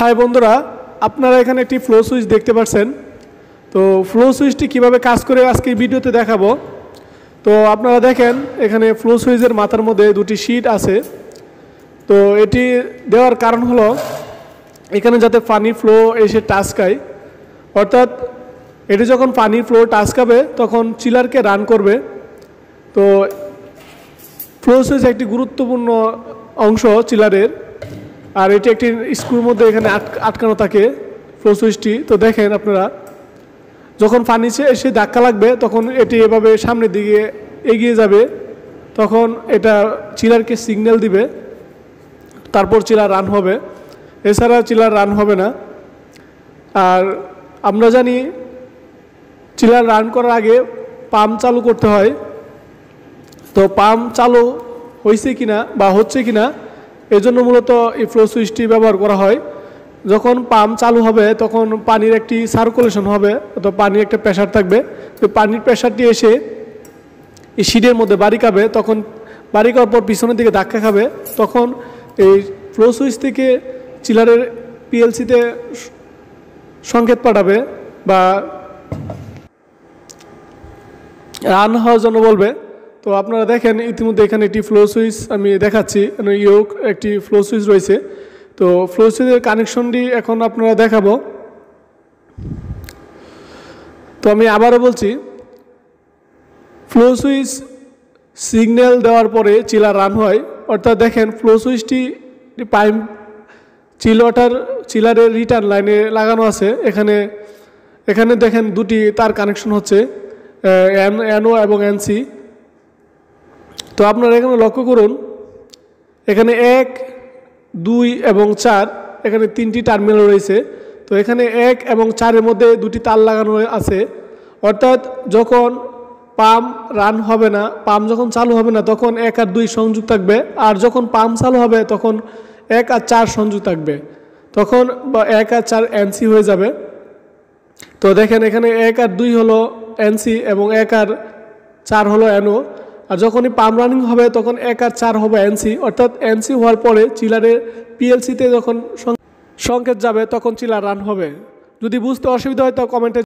High বন্ধুরা, আপনারা এখানে একটি ফ্লো সুইচ দেখতে পাচ্ছেন। তো ফ্লো সুইচটি কিভাবে কাজ করে আজকে ভিডিওতে দেখাবো। তো আপনারা দেখেন এখানে ফ্লো সুইচের মাথার মধ্যে দুটি শিট আছে। তো এটি দেওয়ার কারণ হলো এখানে যাতে পানি ফ্লো এসে টাচ খায়, অর্থাৎ এটি যখন পানি ফ্লো টাচ খাবে তখন চিলারকে রান করবে। তো ফ্লো সুইচ একটি গুরুত্বপূর্ণ অংশ চিলারের, আর এটি একটি স্ক্রুর মধ্যে এখানে আটকানো থাকে ফ্লো সুইচটি। তো দেখেন আপনারা যখন পানি এসে ধাক্কা লাগবে তখন এটি এভাবে সামনের দিকে এগিয়ে যাবে, তখন এটা চিলারকে সিগন্যাল দিবে, তারপর চিলার রান হবে। এছাড়া চিলার রান হবে না। আর আমরা জানি চিলার রান করার আগে পাম্প চালু করতে হয়। তো পাম্প চালু হয়েছে কিনা বা হচ্ছে কিনা এজন্য মূলত এই ফ্লো সুইচটি ব্যবহার করা হয়। যখন পাম্প চালু হবে তখন পানির একটি সার্কুলেশন হবে, অথবা পানির একটা প্রেশার থাকবে। তো পানির প্রেশারটি এসে এই শিটের মধ্যে বাড়ি খাবে, তখন বাড়ি খাওয়ার পর পিছনের দিকে ধাক্কা খাবে, তখন এই ফ্লো সুইচ থেকে চিলারের পিএলসিতে সংকেত পাঠাবে বা রান হওয়ার জন্য বলবে। তো আপনারা দেখেন ইতিমধ্যে এখানে একটি ফ্লো সুইচ আমি দেখাচ্ছি, ইয়োক একটি ফ্লো সুইচ রয়েছে। তো ফ্লো সুইচের কানেকশনটি এখন আপনারা দেখাবো। তো আমি আবারও বলছি, ফ্লো সুইচ সিগন্যাল দেওয়ার পরে চিলার রান হয়, অর্থাৎ দেখেন ফ্লো সুইচটি পাইপ চিলারের রিটার্ন লাইনে লাগানো আছে। এখানে দেখেন দুটি তার কানেকশন হচ্ছে, এনও এবং এনসি। তো আপনারা এখানে লক্ষ্য করুন, এখানে 1, 2 এবং 4 এখানে 3টি টার্মিনাল রয়েছে। তো এখানে 1 এবং 4-এর মধ্যে দুটি তার লাগানো আছে, অর্থাৎ যখন পাম্প রান হবে না, পাম্প যখন চালু হবে না তখন 1 আর 2 সংযোগ থাকবে, আর যখন পাম্প চালু হবে তখন 1 আর 4 সংযোগ থাকবে, তখন 1 আর 4 এনসি হয়ে যাবে। তো দেখেন এখানে 1 আর 2 হলো এনসি এবং 1 আর 4 হলো এনও। আর যখনই পাম্প রানিং হবে তখন 1 আর 4 হবে এনসি, অর্থাৎ এনসি হওয়ার পরে চিলারের পিএলসিতে যখন সংকেত যাবে তখন চিলার রান হবে। যদি বুঝতে অসুবিধা হয় তো কমেন্টে